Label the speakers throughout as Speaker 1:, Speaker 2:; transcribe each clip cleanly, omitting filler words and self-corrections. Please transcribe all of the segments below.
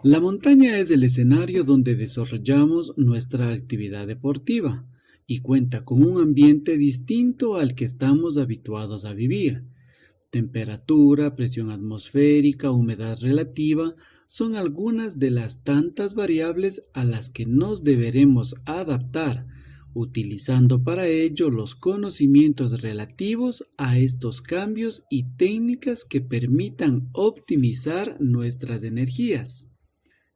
Speaker 1: La montaña es el escenario donde desarrollamos nuestra actividad deportiva y cuenta con un ambiente distinto al que estamos habituados a vivir. Temperatura, presión atmosférica, humedad relativa son algunas de las tantas variables a las que nos deberemos adaptar, utilizando para ello los conocimientos relativos a estos cambios y técnicas que permitan optimizar nuestras energías.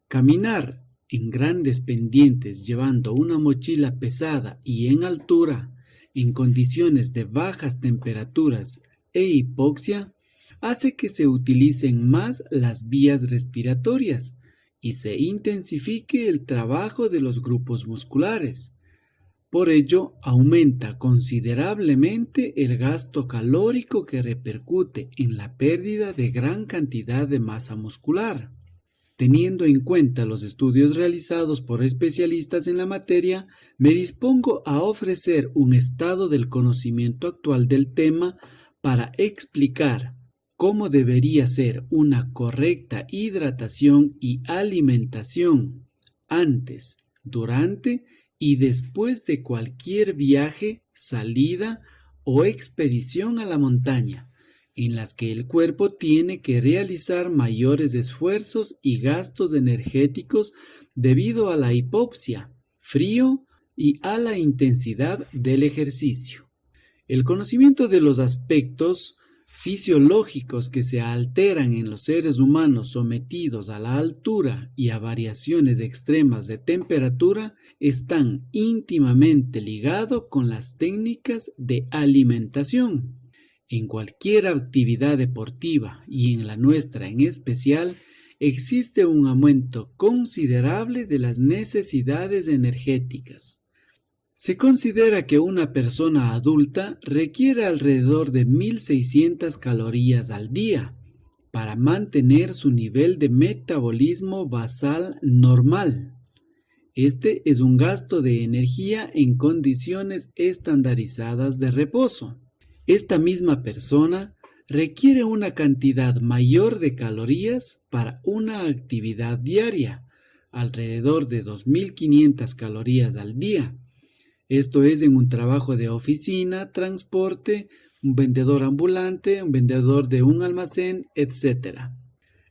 Speaker 1: Caminar en grandes pendientes llevando una mochila pesada y en altura, en condiciones de bajas temperaturas e hipoxia, hace que se utilicen más las vías respiratorias y se intensifique el trabajo de los grupos musculares. Por ello, aumenta considerablemente el gasto calórico que repercute en la pérdida de gran cantidad de masa muscular. Teniendo en cuenta los estudios realizados por especialistas en la materia, me dispongo a ofrecer un estado del conocimiento actual del tema para explicar cómo debería ser una correcta hidratación y alimentación antes, durante y después de cualquier viaje, salida o expedición a la montaña, en las que el cuerpo tiene que realizar mayores esfuerzos y gastos energéticos debido a la hipoxia, frío y a la intensidad del ejercicio. El conocimiento de los aspectos fisiológicos que se alteran en los seres humanos sometidos a la altura y a variaciones extremas de temperatura están íntimamente ligados con las técnicas de alimentación. En cualquier actividad deportiva y en la nuestra en especial, existe un aumento considerable de las necesidades energéticas. Se considera que una persona adulta requiere alrededor de 1.600 calorías al día para mantener su nivel de metabolismo basal normal. Este es un gasto de energía en condiciones estandarizadas de reposo. Esta misma persona requiere una cantidad mayor de calorías para una actividad diaria, alrededor de 2.500 calorías al día. Esto es en un trabajo de oficina, transporte, un vendedor ambulante, un vendedor de un almacén, etc.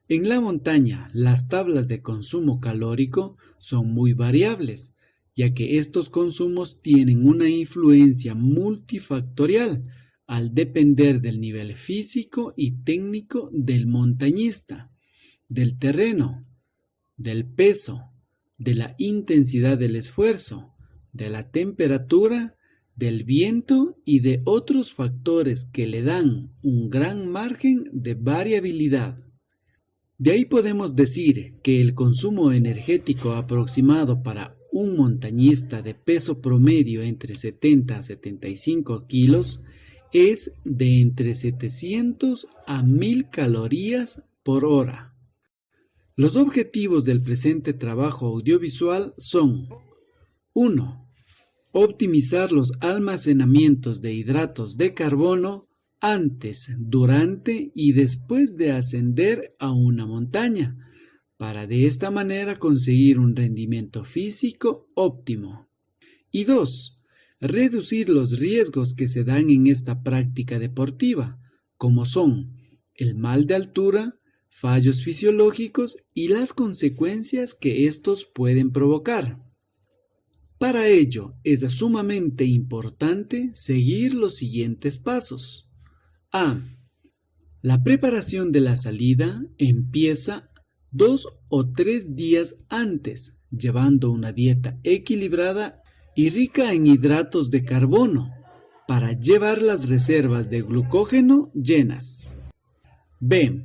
Speaker 1: En la montaña, las tablas de consumo calórico son muy variables, ya que estos consumos tienen una influencia multifactorial al depender del nivel físico y técnico del montañista, del terreno, del peso, de la intensidad del esfuerzo, de la temperatura, del viento y de otros factores que le dan un gran margen de variabilidad. De ahí podemos decir que el consumo energético aproximado para un montañista de peso promedio entre 70 a 75 kilos es de entre 700 a 1.000 calorías por hora. Los objetivos del presente trabajo audiovisual son: 1. Optimizar los almacenamientos de hidratos de carbono antes, durante y después de ascender a una montaña, para de esta manera conseguir un rendimiento físico óptimo. Y 2. Reducir los riesgos que se dan en esta práctica deportiva, como son el mal de altura, fallos fisiológicos y las consecuencias que estos pueden provocar. Para ello es sumamente importante seguir los siguientes pasos. A. La preparación de la salida empieza 2 o 3 días antes, llevando una dieta equilibrada y rica en hidratos de carbono, para llevar las reservas de glucógeno llenas. B.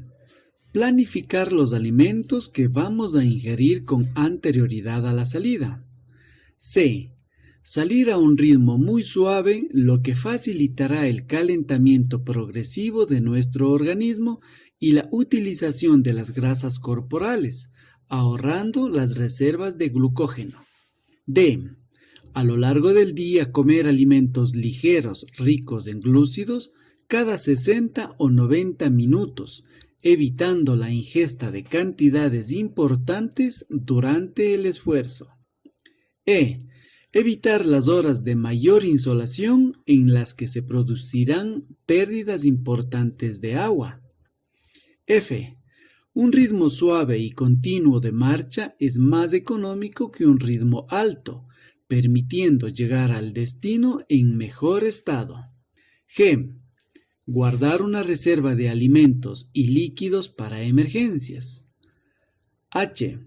Speaker 1: Planificar los alimentos que vamos a ingerir con anterioridad a la salida. C. Salir a un ritmo muy suave, lo que facilitará el calentamiento progresivo de nuestro organismo y la utilización de las grasas corporales, ahorrando las reservas de glucógeno. D. A lo largo del día comer alimentos ligeros, ricos en glúcidos, cada 60 o 90 minutos, evitando la ingesta de cantidades importantes durante el esfuerzo. E. Evitar las horas de mayor insolación en las que se producirán pérdidas importantes de agua. F. Un ritmo suave y continuo de marcha es más económico que un ritmo alto, permitiendo llegar al destino en mejor estado. G. Guardar una reserva de alimentos y líquidos para emergencias. H.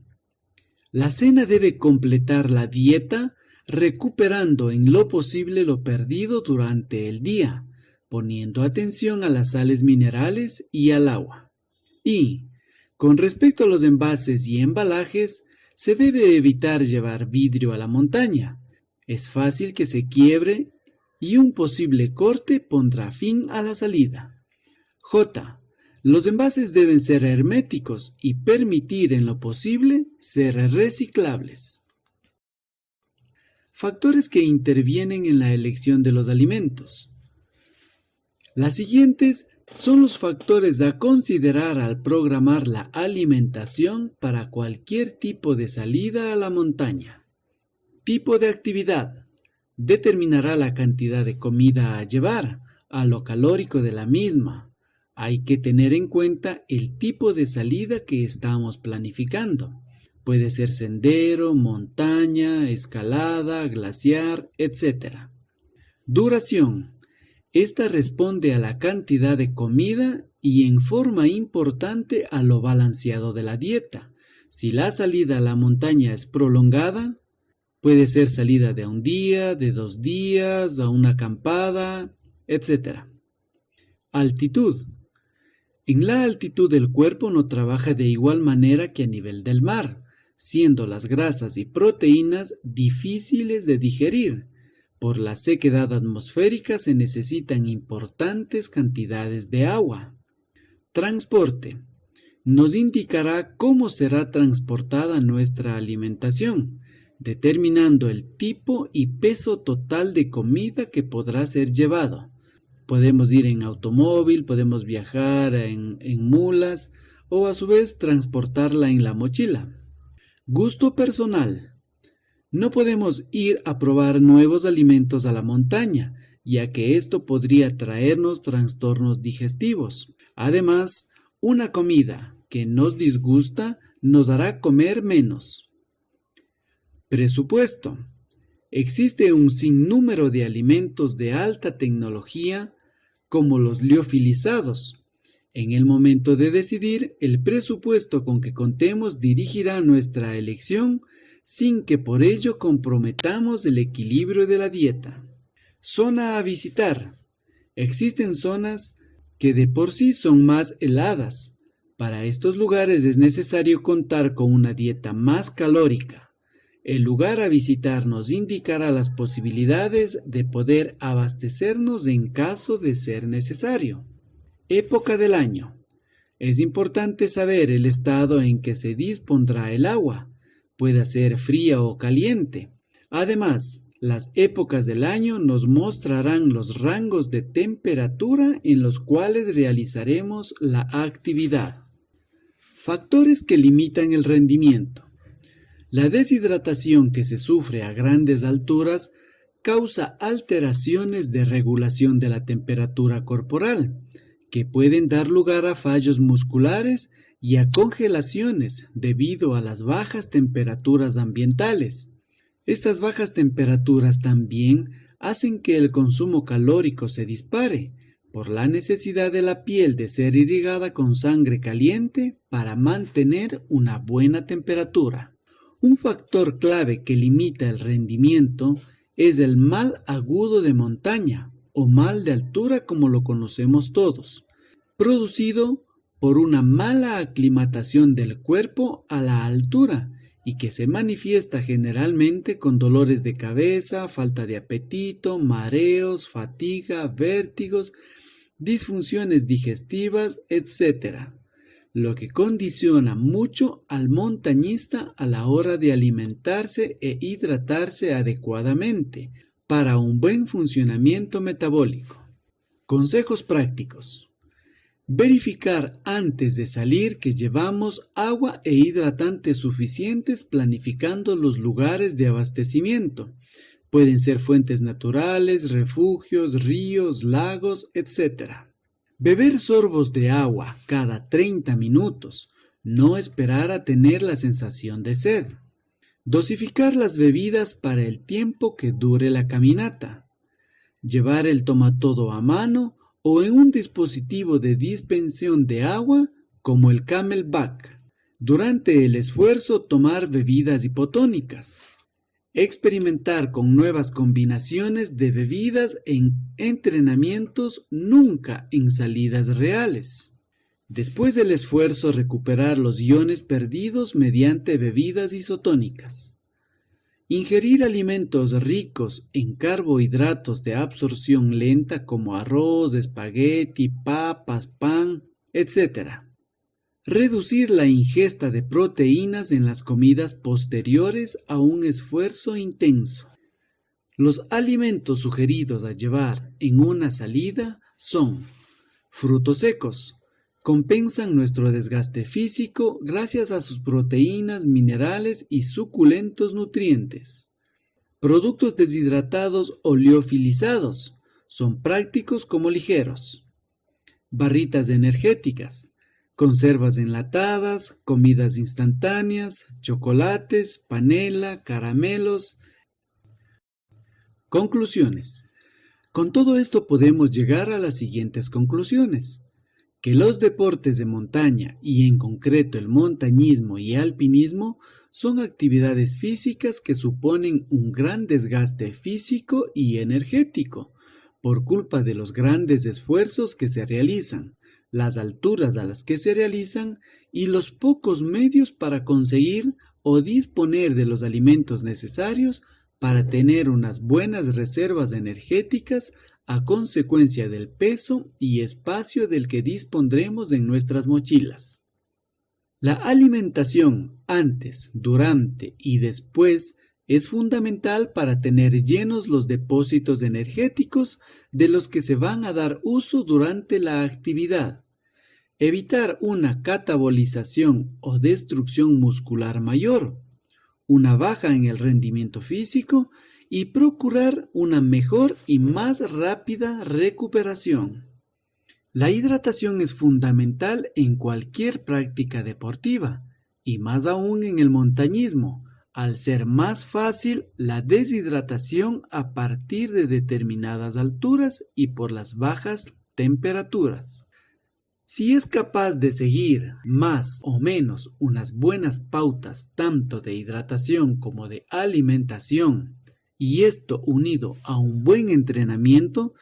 Speaker 1: La cena debe completar la dieta recuperando en lo posible lo perdido durante el día, poniendo atención a las sales minerales y al agua. Y, con respecto a los envases y embalajes, se debe evitar llevar vidrio a la montaña. Es fácil que se quiebre y un posible corte pondrá fin a la salida. J. Los envases deben ser herméticos y permitir en lo posible ser reciclables. Factores que intervienen en la elección de los alimentos. Las siguientes son los factores a considerar al programar la alimentación para cualquier tipo de salida a la montaña. Tipo de actividad. Determinará la cantidad de comida a llevar, a lo calórico de la misma. Hay que tener en cuenta el tipo de salida que estamos planificando. Puede ser sendero, montaña, escalada, glaciar, etc. Duración. Esta responde a la cantidad de comida y en forma importante a lo balanceado de la dieta. Si la salida a la montaña es prolongada, puede ser salida de un día, de 2 días, a una acampada, etc. Altitud. En la altitud el cuerpo no trabaja de igual manera que a nivel del mar, siendo las grasas y proteínas difíciles de digerir. Por la sequedad atmosférica se necesitan importantes cantidades de agua. Transporte. Nos indicará cómo será transportada nuestra alimentación, determinando el tipo y peso total de comida que podrá ser llevado. Podemos ir en automóvil, podemos viajar en mulas o a su vez transportarla en la mochila. Gusto personal. No podemos ir a probar nuevos alimentos a la montaña, ya que esto podría traernos trastornos digestivos. Además, una comida que nos disgusta nos hará comer menos. Presupuesto. Existe un sinnúmero de alimentos de alta tecnología, como los liofilizados. En el momento de decidir, el presupuesto con que contemos dirigirá nuestra elección sin que por ello comprometamos el equilibrio de la dieta. Zona a visitar. Existen zonas que de por sí son más heladas. Para estos lugares es necesario contar con una dieta más calórica. El lugar a visitar nos indicará las posibilidades de poder abastecernos en caso de ser necesario. Época del año. Es importante saber el estado en que se dispondrá el agua. Puede ser fría o caliente. Además, las épocas del año nos mostrarán los rangos de temperatura en los cuales realizaremos la actividad. Factores que limitan el rendimiento. La deshidratación que se sufre a grandes alturas causa alteraciones de regulación de la temperatura corporal, que pueden dar lugar a fallos musculares y a congelaciones debido a las bajas temperaturas ambientales. Estas bajas temperaturas también hacen que el consumo calórico se dispare, por la necesidad de la piel de ser irrigada con sangre caliente para mantener una buena temperatura. Un factor clave que limita el rendimiento es el mal agudo de montaña o mal de altura como lo conocemos todos, producido por una mala aclimatación del cuerpo a la altura y que se manifiesta generalmente con dolores de cabeza, falta de apetito, mareos, fatiga, vértigos, disfunciones digestivas, etc., lo que condiciona mucho al montañista a la hora de alimentarse e hidratarse adecuadamente para un buen funcionamiento metabólico. Consejos prácticos. Verificar antes de salir que llevamos agua e hidratantes suficientes planificando los lugares de abastecimiento. Pueden ser fuentes naturales, refugios, ríos, lagos, etc. Beber sorbos de agua cada 30 minutos. No esperar a tener la sensación de sed. Dosificar las bebidas para el tiempo que dure la caminata. Llevar el tomatodo a mano o en un dispositivo de dispensión de agua como el Camelback. Durante el esfuerzo, tomar bebidas hipotónicas. Experimentar con nuevas combinaciones de bebidas en entrenamientos, nunca en salidas reales. Después del esfuerzo, recuperar los iones perdidos mediante bebidas isotónicas. Ingerir alimentos ricos en carbohidratos de absorción lenta como arroz, espagueti, papas, pan, etc. Reducir la ingesta de proteínas en las comidas posteriores a un esfuerzo intenso. Los alimentos sugeridos a llevar en una salida son frutos secos. Compensan nuestro desgaste físico gracias a sus proteínas, minerales y suculentos nutrientes. Productos deshidratados oleofilizados. Son prácticos como ligeros. Barritas energéticas. Conservas enlatadas, comidas instantáneas, chocolates, panela, caramelos. Conclusiones. Con todo esto podemos llegar a las siguientes conclusiones. Que los deportes de montaña, y en concreto el montañismo y alpinismo, son actividades físicas que suponen un gran desgaste físico y energético, por culpa de los grandes esfuerzos que se realizan, las alturas a las que se realizan y los pocos medios para conseguir o disponer de los alimentos necesarios para tener unas buenas reservas energéticas a consecuencia del peso y espacio del que dispondremos en nuestras mochilas. La alimentación antes, durante y después es fundamental para tener llenos los depósitos energéticos de los que se van a dar uso durante la actividad. Evitar una catabolización o destrucción muscular mayor, una baja en el rendimiento físico y procurar una mejor y más rápida recuperación. La hidratación es fundamental en cualquier práctica deportiva y más aún en el montañismo, al ser más fácil la deshidratación a partir de determinadas alturas y por las bajas temperaturas. Si es capaz de seguir más o menos unas buenas pautas tanto de hidratación como de alimentación, y esto unido a un buen entrenamiento,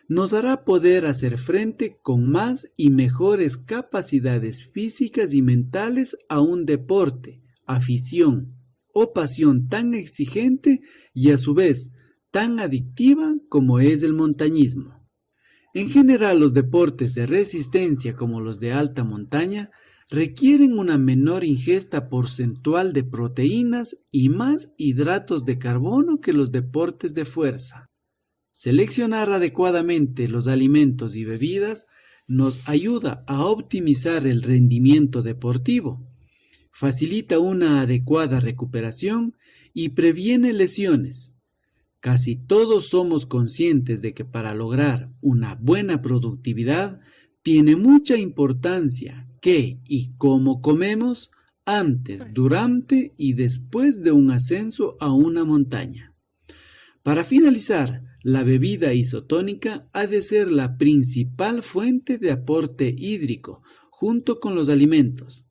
Speaker 1: nos hará poder hacer frente con más y mejores capacidades físicas y mentales a un deporte, afición o pasión tan exigente y a su vez tan adictiva como es el montañismo. En general, los deportes de resistencia como los de alta montaña requieren una menor ingesta porcentual de proteínas y más hidratos de carbono que los deportes de fuerza. Seleccionar adecuadamente los alimentos y bebidas nos ayuda a optimizar el rendimiento deportivo, facilita una adecuada recuperación y previene lesiones. Casi todos somos conscientes de que para lograr una buena productividad tiene mucha importancia qué y cómo comemos antes, durante y después de un ascenso a una montaña. Para finalizar, la bebida isotónica ha de ser la principal fuente de aporte hídrico, junto con los alimentos.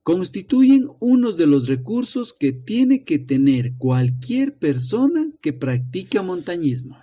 Speaker 1: Constituyen uno de los recursos que tiene que tener cualquier persona que practica montañismo.